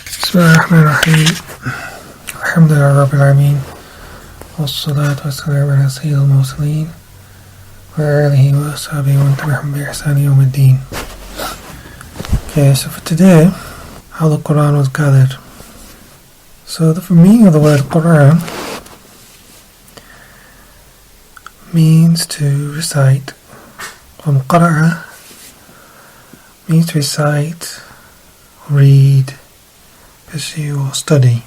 بسم الله الرحمن الرحيم الحمد لله رب العالمين والصلاة والسلام على سيد المرسلين وآله وأصحابه ومن تبعهم بإحسان يوم الدين. Okay, so for today, how the Quran was gathered. So the meaning of the word Quran means to recite. From qara'a means to recite, read, pursue or study.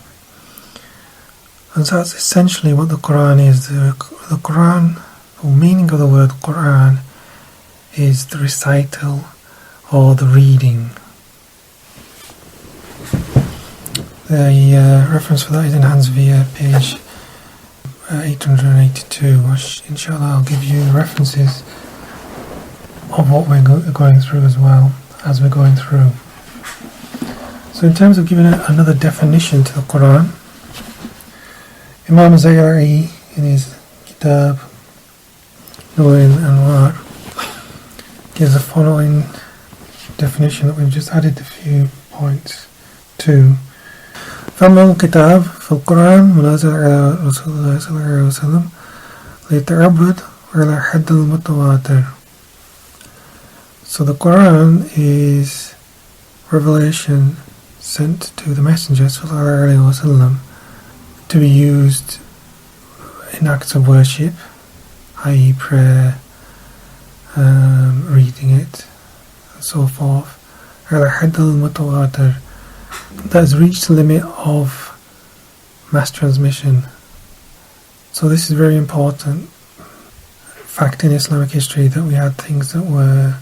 And so that's essentially what the Quran is. The Quran, the meaning of the word Quran is the recital or the reading. The reference for that is enhanced via page 882, which inshallah I'll give you references of what we're going through as well as we're going through. So in terms of giving another definition to the Quran, Imam Zayyari in his kitab Nur al-Anwar gives the following definition that we've just added a few points to. فَمَّا الْكِتَابِ في القرآن منازل على رسول الله صلى الله عليه وسلم ليتعبد على حد المتواتر. So the Quran is revelation sent to the Messenger sallallahu alaihi wasallam to be used in acts of worship, i.e. prayer, reading it, and so forth. على حد المتواتر, that has reached the limit of mass transmission. So this is very important fact in Islamic history, that we had things that were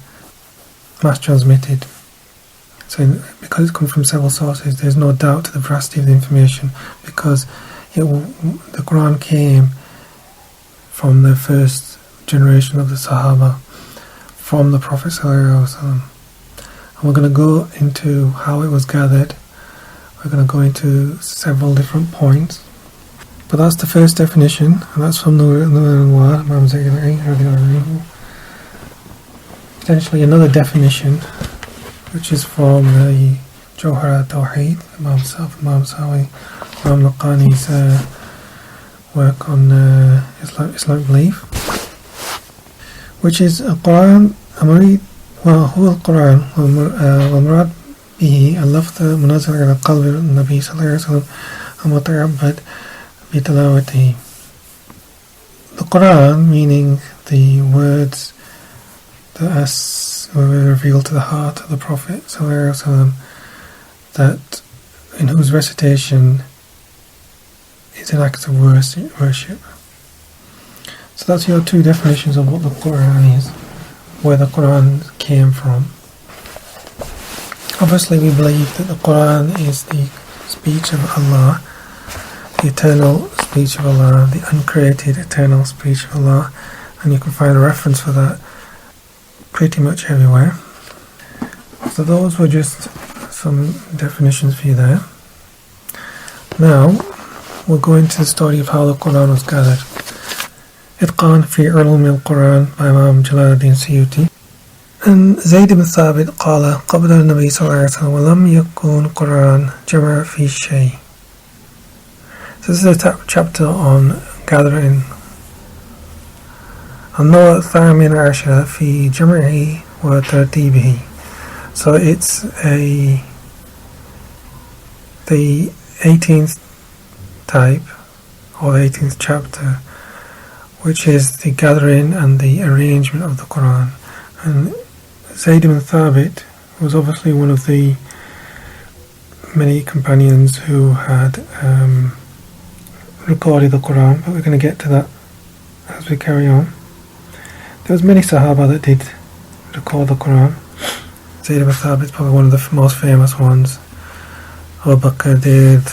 mass transmitted. So because it's come from several sources, there's no doubt to the veracity of the information, because the Quran came from the first generation of the Sahaba, from the Prophet ﷺ. And we're going to go into how it was gathered. We're going to go into several different points. But that's the first definition, and that's from Nur al-Anwar, Imam Zayyari. Potentially another definition, which is from the Jawhar al-Tawheed, Imam Sawi, Imam Laqani's work on Islamic belief, which is Al-Quran هو القرآن والمراد به اللفظ منزل على قلب النبي صلى الله عليه وسلم المتعبد بتلاوته. The Quran, meaning the words that were revealed to the heart of the Prophet ﷺ, that in whose recitation is an act of worship. So that's your two definitions of what the Quran is, where the Quran came from. Obviously we believe that the Quran is the speech of Allah, the eternal speech of Allah, the uncreated eternal speech of Allah, and you can find a reference for that pretty much everywhere. So those were just some definitions for you there. Now we'll go into the story of how the Quran was gathered. إتقان في علوم القرآن by Imam Jalaluddin Suyuti. And Zayd ibn Thabit قال قبل النبي صلى الله عليه وسلم ولم يكن قرآن جمع في شيء. So this is a chapter on gathering. النوع الثامن عشر في جمعه وترتيبه. So it's the 18th type, or the 18th chapter, which is the gathering and the arrangement of the Quran. And Zayd ibn Thabit was obviously one of the many companions who had recorded the Quran, but we're going to get to that as we carry on. There was many Sahaba that did record the Quran. Zayd ibn Thabit is probably one of the most famous ones. Abu Bakr did,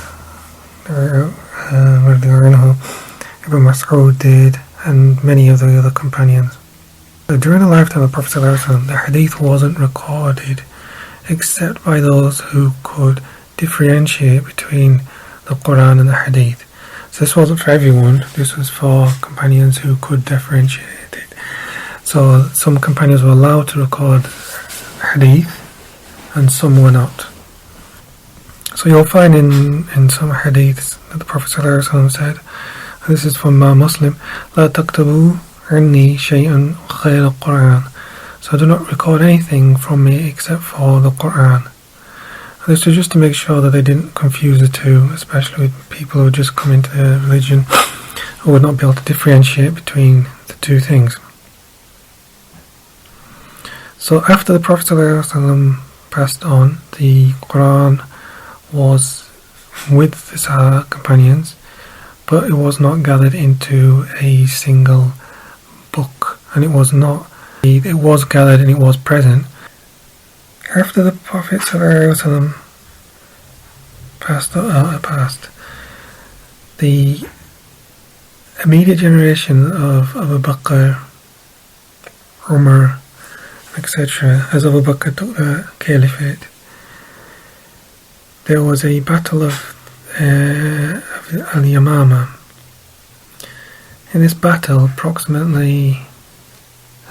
Ibn Mas'ud did, and many of the other companions. During the lifetime of the Prophet ﷺ, the hadith wasn't recorded except by those who could differentiate between the Quran and the hadith. So this wasn't for everyone, this was for companions who could differentiate it. So some companions were allowed to record hadith and some were not. So So you'll find in some hadiths that the Prophet ﷺ said, and this is from Muslim, لا تكتبوا عني شيئا غير القرآن. So do not record anything from me except for the Quran. And this was just to make sure that they didn't confuse the two, especially with people who just come into the religion who would not be able to differentiate between the two things. So after the Prophet ﷺ passed on, the Quran was with the Sahaba companions, but it was not gathered into a single book, and it was gathered and it was present. After the Prophet ﷺ passed, the immediate generation of Abu Bakr, Umar, etc., as Abu Bakr took the caliphate, there was a battle of Al-Yamama. In this battle, approximately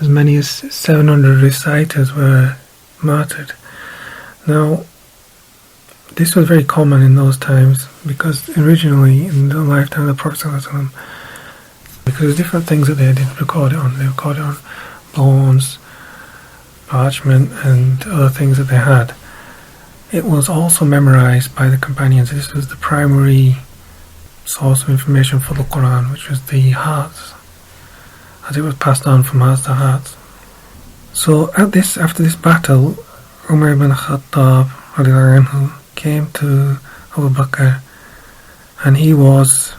as many as 700 reciters were martyred. Now, this was very common in those times, because originally, in the lifetime of the Prophet ﷺ, because there's different things that they did record it on. They recorded it on bones, parchment, and other things that they had. It was also memorized by the companions. This was the primary source of information for the Quran, which was the hearts, as it was passed on from hearts to hearts. So after this battle, Umar ibn Khattab came to Abu Bakr, and he was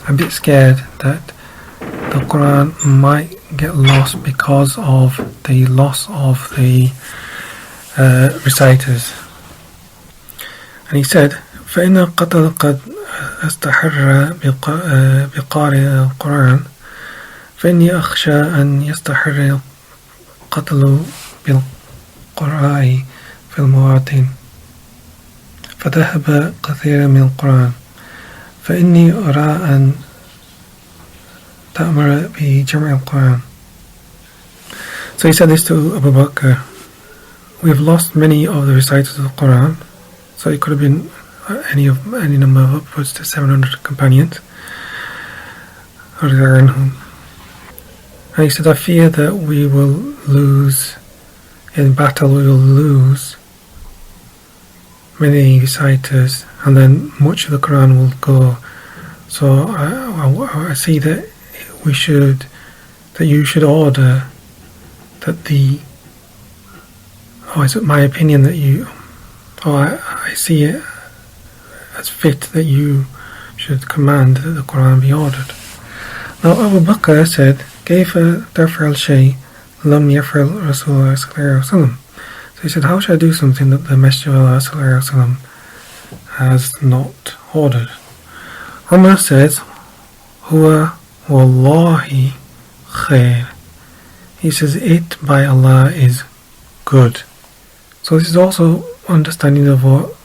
a bit scared that the Quran might get lost because of the loss of the reciters. And he said, فإن القتل قد استحر بقارئ القرآن فإني أخشى أن يستحر القتل بالقراء في المواطن فذهب كثير من القرآن فإني أرى أن تأمر بجمع القرآن. So he said this to Abu Bakr: we have lost many of the reciters of the Quran, so it could have been any number of upwards to 700 companions. And he said, I fear that we will lose, in battle we will lose many reciters, and then much of the Quran will go. So I see that you should order that is it my opinion that I see it as fit that you should command that the Quran be ordered. Now Abu Bakr said, كيف تفعل شيء لم يفعل رسول الله صلى الله عليه وسلم. So he said, how should I do something that the Messenger of Allah صلى الله عليه وسلم has not ordered? Umar says, هو والله خير. He says, it by Allah is good. So this is also understanding of what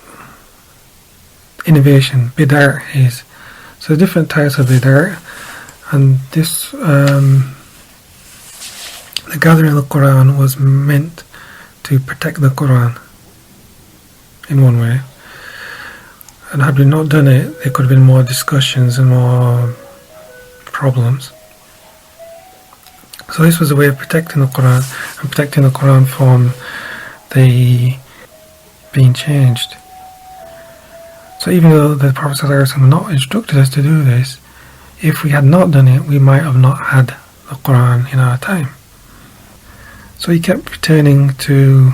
innovation, bid'ah, is. So different types of bid'ah, and this, the gathering of the Quran was meant to protect the Quran in one way. And had we not done it, there could have been more discussions and more problems. So this was a way of protecting the Quran, and protecting the Quran from the being changed. So even though the Prophet ﷺ not instructed us to do this, if we had not done it, we might have not had the Quran in our time. So he kept returning to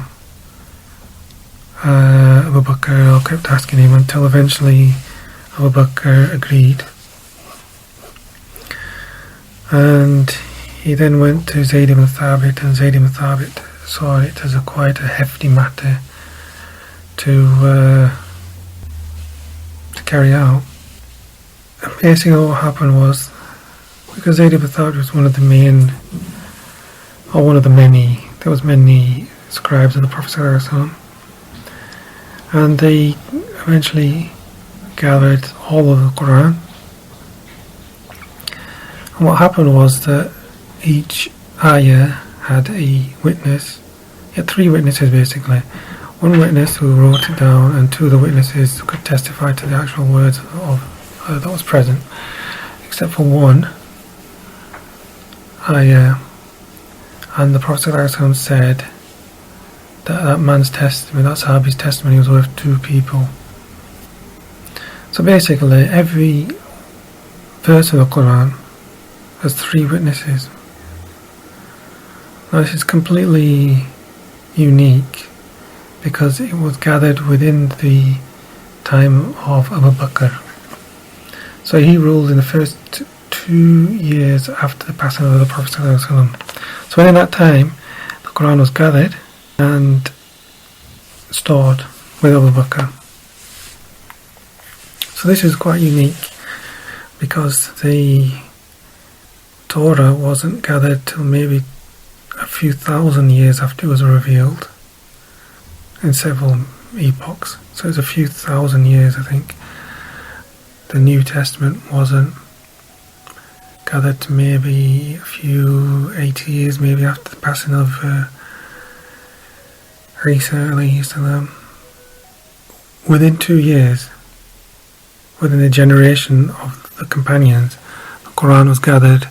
Abu Bakr, or kept asking him, until eventually Abu Bakr agreed. And he then went to Zayd ibn Thabit, and Zayd ibn Thabit saw it as quite a hefty matter to carry out. And basically what happened was, because Zayd ibn Thabit was one of the many, there was many scribes of the Prophet ﷺ, and they eventually gathered all of the Quran. And what happened was that each ayah had a witness. You had three witnesses basically. one witness who wrote it down, and two of the witnesses could testify to the actual words of that was present, except for one ayah. And the Prophet ﷺ said that that man's testimony, that Sahabi's testimony, was worth two people. So basically, every verse of the Quran has three witnesses. Now this is completely unique because it was gathered within the time of Abu Bakr. So he ruled in the first 2 years after the passing of the Prophet ﷺ. So within that time, the Quran was gathered and stored with Abu Bakr. So this is quite unique because the Torah wasn't gathered till maybe a few thousand years after it was revealed in several epochs. So it's a few thousand years, I think. The New Testament wasn't gathered to maybe a few 80 years maybe after the passing of Isa alayhi salam. Within 2 years, within a generation of the companions, the Quran was gathered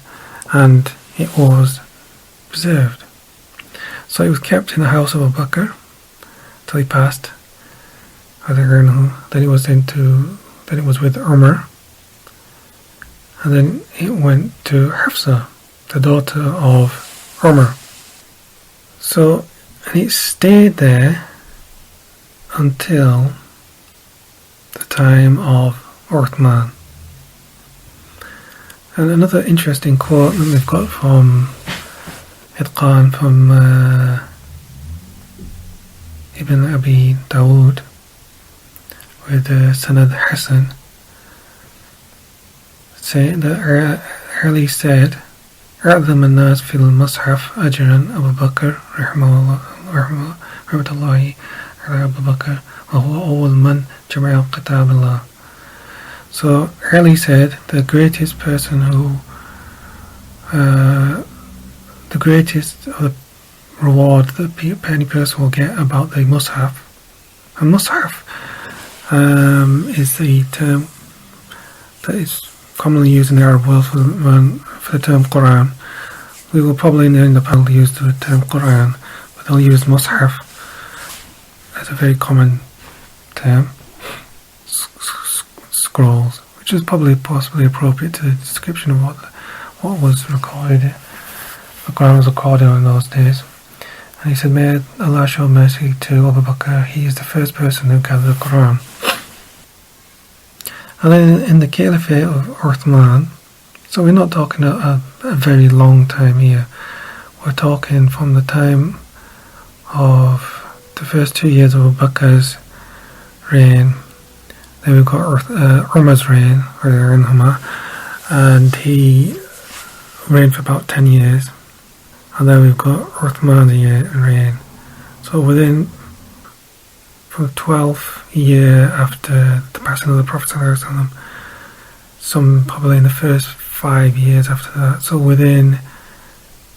and it was preserved. So it was kept in the house of Abu Bakr till he passed. Then it was with Umar, and then it went to Hafsa, the daughter of Umar. So, and it stayed there until the time of Uthman. And another interesting quote that we've got from Itqan, from Ibn Abi Dawood, with Sanad Hassan, saying that Ali said, أعظم الناس في المصحف أجرا أبو بكر رحمه الله على أبو بكر وهو أول من جمع كتاب الله. So Ali said the greatest person who the greatest of the reward that any person will get about the Mus'haf. A Mus'haf is the term that is commonly used in the Arab world for the term Quran. We will probably in the panel use the term Quran, but they'll use Mus'haf as a very common term. Scrolls, which is probably possibly appropriate to the description of what was recorded. The Quran was recorded in those days. And he said, may Allah show mercy to Abu Bakr, he is the first person who gathered the Quran. And then in the Caliphate of Uthman, so we're not talking a very long time here. We're talking from the time of the first 2 years of Abu Bakr's reign. Then we've got Umar's reign, and he reigned for about 10 years. And then we've got Uthman's reign. So within, from the 12th year after the passing of the Prophet ﷺ, some probably in the first 5 years after that. So within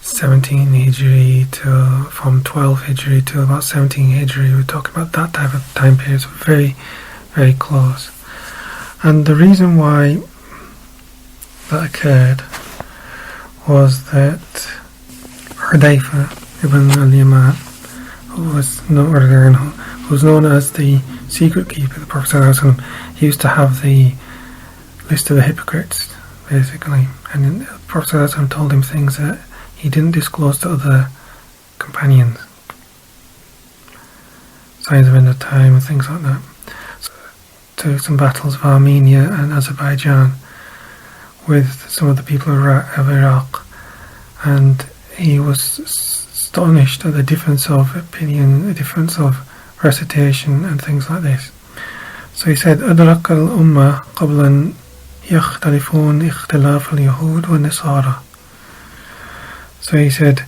17 Hijri to from 12 Hijri to about 17 Hijri, we're talking about that type of time period. So very, very close. And the reason why that occurred was that Hudayfa ibn al-Yaman, who was known as the secret keeper of the Prophet ﷺ, he used to have the list of the hypocrites, basically, and the Prophet ﷺ told him things that he didn't disclose to other companions, signs of end of time and things like that. So, to some battles of Armenia and Azerbaijan with some of the people of Iraq, and he was astonished at the difference of opinion, the difference of recitation and things like this. So he said, أدرك الأمة قبل يختلفون اختلاف اليهود والنصارى. So he said,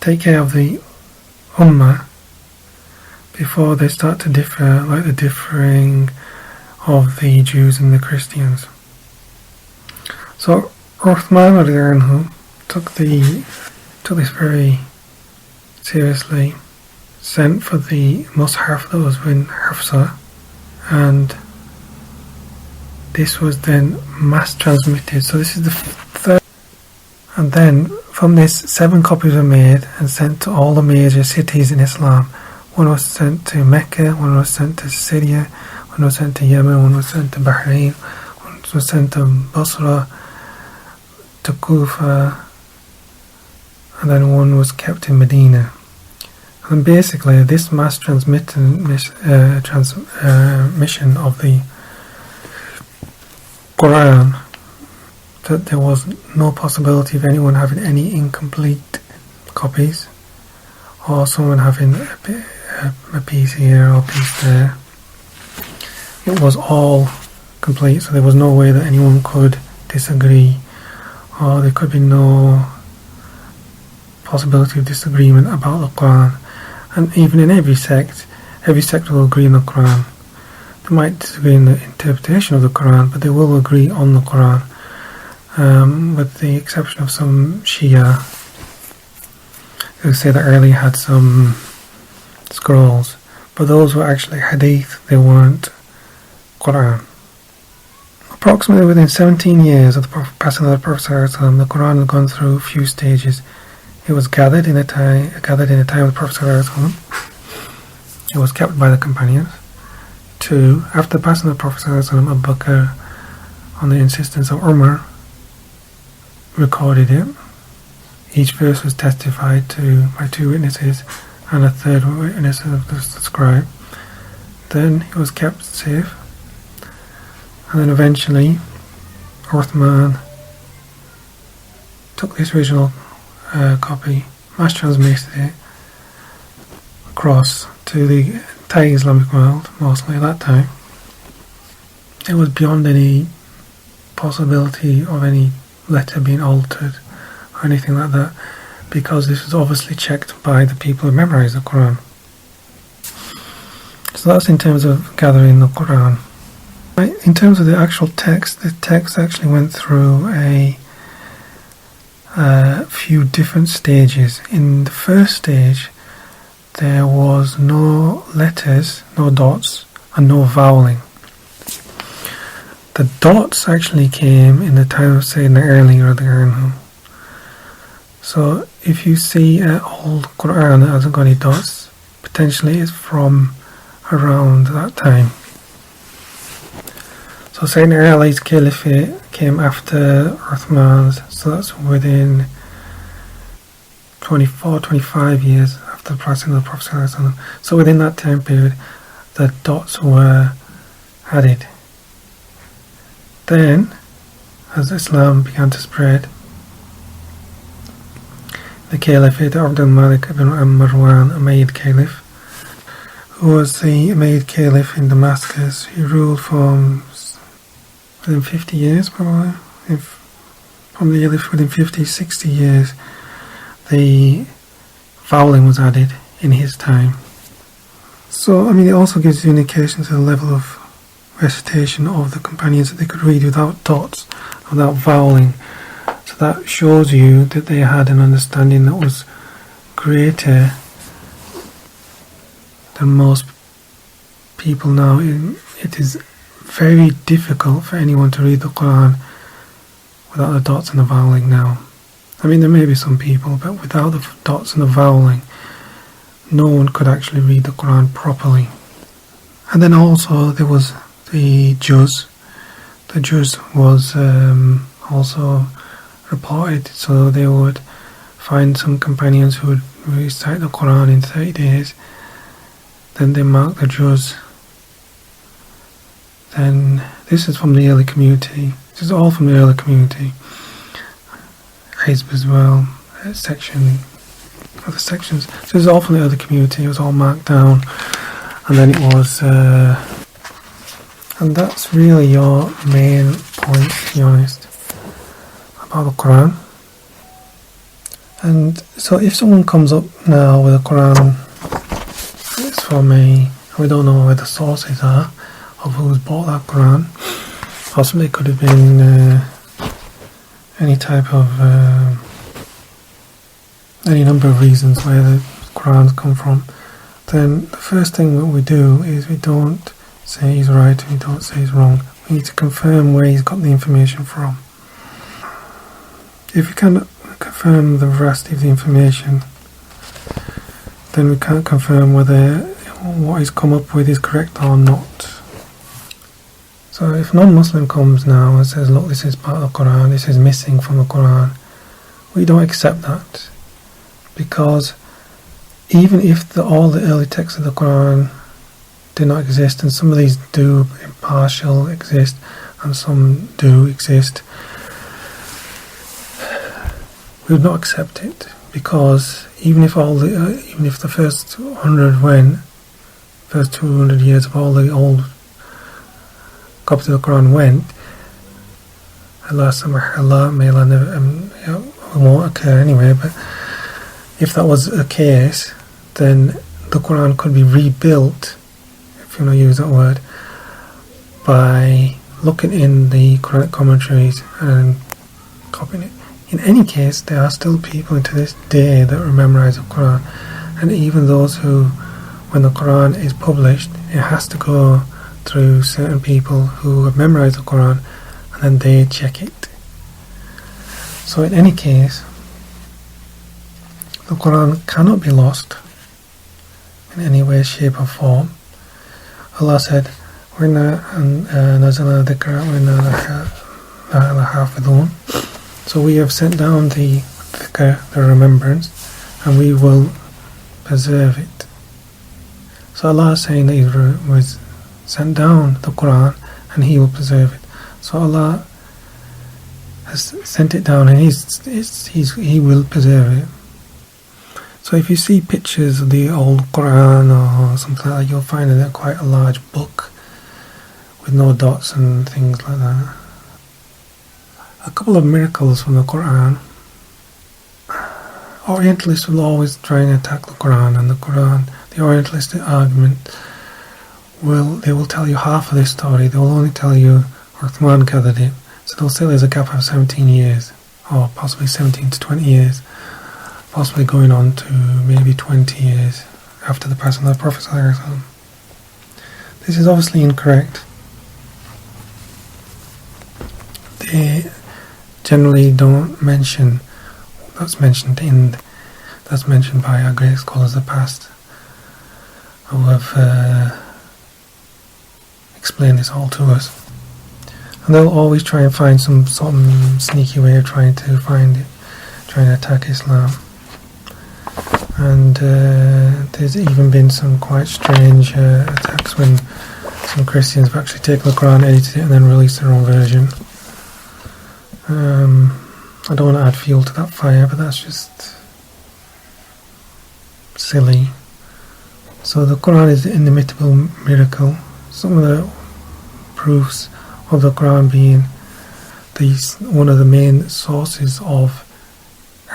take care of the Ummah before they start to differ, like the differing of the Jews and the Christians. So Uthman took this very seriously. sent for the mushaf that was in Hafsa, and this was then mass transmitted. So this is the third, and then from this 7 copies were made and sent to all the major cities in Islam. One was sent to Mecca, one was sent to Syria, one was sent to Yemen, one was sent to Bahrain, one was sent to Basra, to Kufa, and then one was kept in Medina. And basically this mass transmission of the Quran, that there was no possibility of anyone having any incomplete copies, or someone having a piece here or a piece there. It was all complete, so there was no way that anyone could disagree, or there could be no possibility of disagreement about the Quran. And even in every sect will agree on the Quran. They might disagree in the interpretation of the Quran, but they will agree on the Quran, with the exception of some Shia who say that early had some scrolls, but those were actually hadith, they weren't Quran. Approximately within 17 years of the passing of the Prophet ﷺ, the Quran had gone through a few stages. It was gathered in the time of the Prophet ﷺ. It was kept by the companions. 2. After the passing of the Prophet ﷺ, Abu Bakr, on the insistence of Umar, recorded it. Each verse was testified to by 2 witnesses, and a third witness of the scribe. Then it was kept safe, and then eventually Uthman took this original copy, mass transmitted it across to the entire Islamic world, mostly at that time. It was beyond any possibility of any letter being altered or anything like that, because this was obviously checked by the people who memorized the Quran. So that's in terms of gathering the Quran. In terms of the actual text, the text actually went through a few different stages. In the first stage, there was no letters, no dots, and no voweling. The dots actually came in the time of Sayyidina Ali radiallahu anhu. So if you see an old Quran that hasn't got any dots, potentially it's from around that time. So Sayyidina Ali's caliphate came after Uthman's, so that's within 25 years after the passing of the Prophet ﷺ. So within that time period, the dots were added. Then, as Islam began to spread, the caliphate of Abdul Malik ibn Marwan, Umayyad Caliph, who was the Umayyad Caliph in Damascus, he ruled from within 50 years probably, probably within 50-60 years, the voweling was added in his time. So, it also gives you indications of the level of recitation of the companions, that they could read without dots, without voweling. So that shows you that they had an understanding that was greater than most people now. It is very difficult for anyone to read the Quran without the dots and the voweling now. There may be some people, but without the dots and the voweling, no one could actually read the Quran properly. And then also there was the juz. The juz was also reported, so they would find some companions who would recite the Quran in 30 days, then they mark the juz. Then this is from the early community. This is all from the early community. Hizb as well, section, other sections. So this is all from the early community. It was all marked down, and then it was, and that's really your main point, to be honest, about the Quran. And so if someone comes up now with a Quran, it's from we don't know where the sources are of who's bought that Quran. Possibly it could have been any type of any number of reasons where the Qurans come from, then the first thing that we do is we don't say he's right and we don't say he's wrong. We need to confirm where he's got the information from. If we can't confirm the veracity of the information, then we can't confirm whether what he's come up with is correct or not. So if a non-Muslim comes now and says, look, this is part of the Quran, this is missing from the Quran, we don't accept that, because even if all the early texts of the Quran did not exist, and some of these do partial exist and some do exist, we would not accept it, because even if the first 200 years of all the old copies of the Quran went, Allah may Allah never won't occur anyway, but if that was the case, then the Quran could be rebuilt, if you want to use that word, by looking in the Quranic commentaries and copying it. In any case, there are still people to this day that memorize the Quran, and even those who, when the Quran is published, it has to go through certain people who have memorized the Quran, and then they check it. So in any case, the Quran cannot be lost in any way, shape or form. Allah said, so we have sent down the dhikr, the remembrance, and we will preserve it. So Allah is saying that He was sent down the Quran and He will preserve it. So Allah has sent it down and He will preserve it. So if you see pictures of the old Quran or something like that, you'll find that they're quite a large book with no dots and things like that. A couple of miracles from the Quran. Orientalists will always try and attack the Quran, and the Orientalistic argument they will tell you half of this story. They will only tell you Uthman gathered it. So they'll say there's a gap of 17 years, or possibly 17 to 20 years, possibly going on to maybe 20 years after the passing of the Prophet ﷺ. This is obviously incorrect. They generally don't mention that's mentioned by our great scholars of the past who have explained this all to us. And they'll always try and find some sneaky way of trying to attack Islam. And there's even been some quite strange attacks when some Christians have actually taken the Quran, edited it, and then released their own version. I don't want to add fuel to that fire, but that's just silly. So the Quran is an inimitable miracle. Some of the proofs of the Quran being one of the main sources of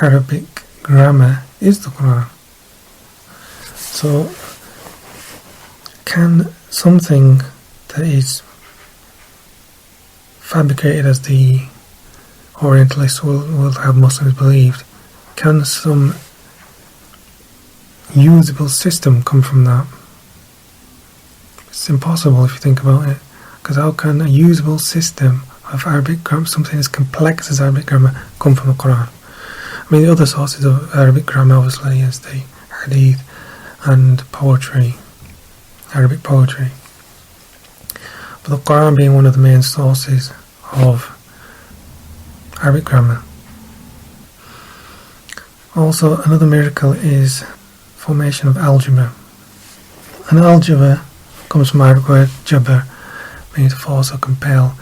Arabic grammar is the Quran. So can something that is fabricated as the Orientalists will have Muslims believed, can some usable system come from that? It's impossible if you think about it, because how can a usable system of Arabic grammar, something as complex as Arabic grammar, come from the Quran? I mean, the other sources of Arabic grammar obviously is the hadith and poetry, Arabic poetry, but the Quran being one of the main sources of Arabic grammar. Also, another miracle is formation of algebra. And algebra comes from Arabic word jabr, meaning to force or compel.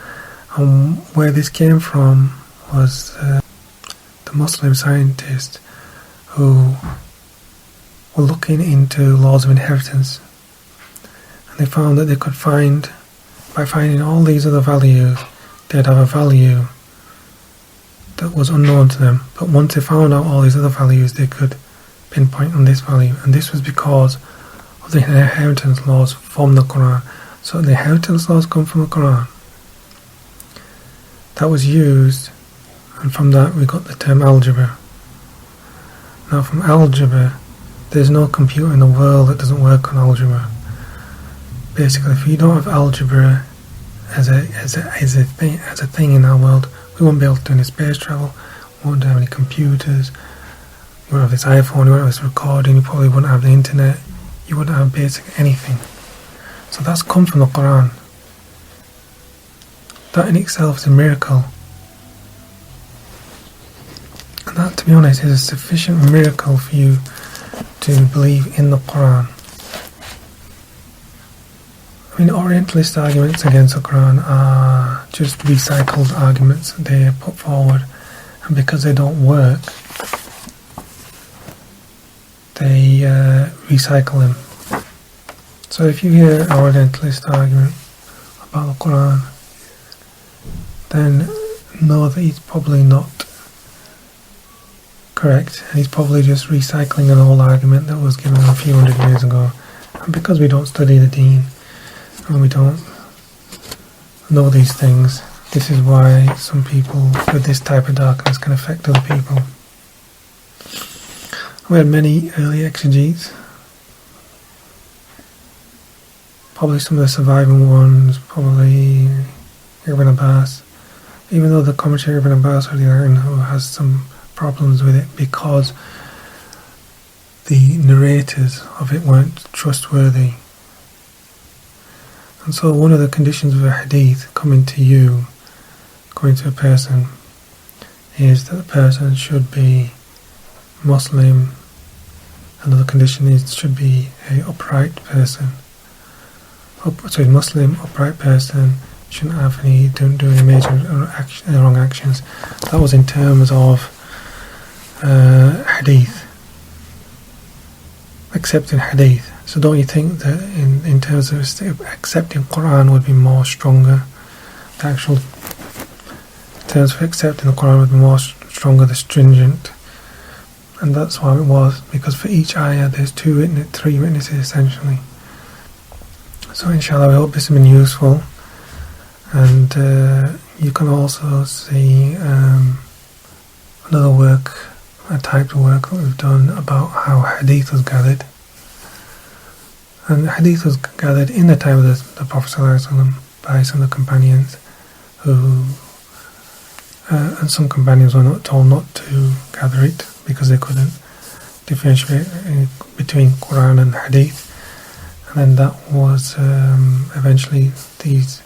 And where this came from was the Muslim scientists who were looking into laws of inheritance. And they found that they could find, by finding all these other values, they'd have a value that was unknown to them, but once they found out all these other values, they could pinpoint on this value, and this was because of the inheritance laws from the Quran. So the inheritance laws come from the Quran. That was used, and from that we got the term algebra. Now from algebra, There's no computer in the world that doesn't work on algebra. Basically, if you don't have algebra as a thing in our world, we won't be able to do any space travel. We won't have any computers. You won't have this iPhone. You won't have this recording. You probably wouldn't have the internet. You wouldn't have basic anything. So that's come from the Quran. That in itself is a miracle. And that, to be honest, is a sufficient miracle for you to believe in the Quran. I mean, Orientalist arguments against the Quran are just recycled arguments they are put forward, and because they don't work, they recycle them. So if you hear an Orientalist argument about the Quran, then know that he's probably not correct, and he's probably just recycling an old argument that was given a few hundred years ago. And because we don't study the Deen, and we don't know these things, this is why some people with this type of darkness can affect other people. We had many early exegetes, probably some of the surviving ones, probably Ibn Abbas, even though the commentary of Ibn Abbas who has some problems with it because the narrators of it weren't trustworthy. And so one of the conditions of a hadith coming to a person, is that the person should be Muslim. Another condition is should be a upright person. Muslim, upright person, shouldn't have don't do any major wrong actions. That was in terms of hadith, accepting hadith. So don't you think that in terms of accepting Quran would be more stronger? The actual terms for accepting the Quran would be more stronger, the stringent. And that's why it was, because for each ayah there's three witnesses essentially. So inshallah, we hope this has been useful. And you can also see another work, a type of work that we've done about how hadith was gathered. And hadith was gathered in the time of the Prophet ﷺ by some of the companions who, and some companions were not told not to gather it because they couldn't differentiate between Quran and hadith. And then that was eventually these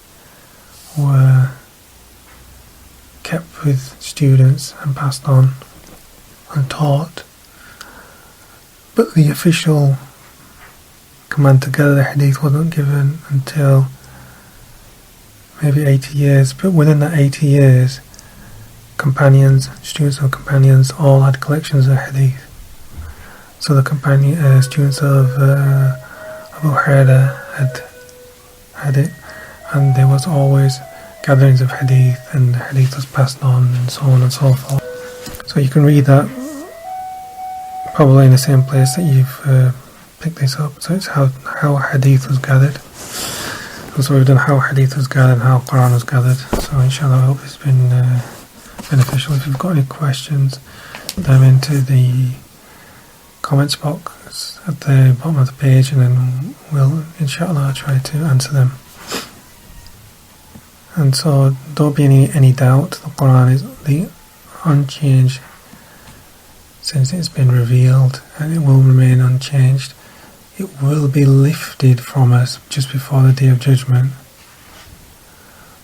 were kept with students and passed on and taught. But the official command to gather the hadith wasn't given until maybe 80 years. But within that 80 years, students of companions all had collections of hadith. So the students of Abu Hurairah had it, and there was always gatherings of hadith, and hadith was passed on, and so on and so forth. So you can read that probably in the same place that you've picked this up. So it's how hadith was gathered. And so we've done how hadith was gathered and how Quran was gathered. So inshallah, I hope it's been beneficial. If you've got any questions, put them into the comments box at the bottom of the page, and then we'll inshallah try to answer them. And so don't be any doubt, the Quran is the unchanged since it's been revealed, and it will remain unchanged. It will be lifted from us just before the Day of Judgment.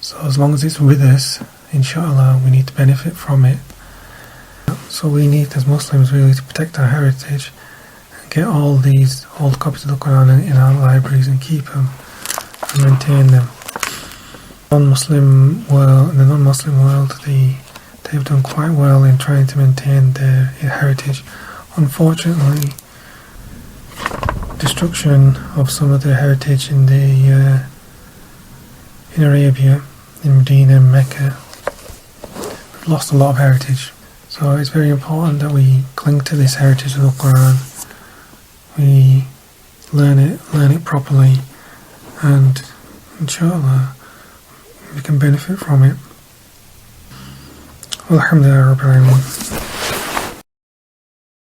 So as long as it's with us, inshallah, we need to benefit from it. So we need, as Muslims, really to protect our heritage and get all these old copies of the Quran in our libraries and keep them and maintain them. In the non-Muslim world, they've done quite well in trying to maintain their heritage. Unfortunately, destruction of some of their heritage in Arabia, in Medina and Mecca, we've lost a lot of heritage. So it's very important that we cling to this heritage of the Quran. We learn it properly, and inshallah we can benefit from it. Alhamdulillah Rabbil Alameen.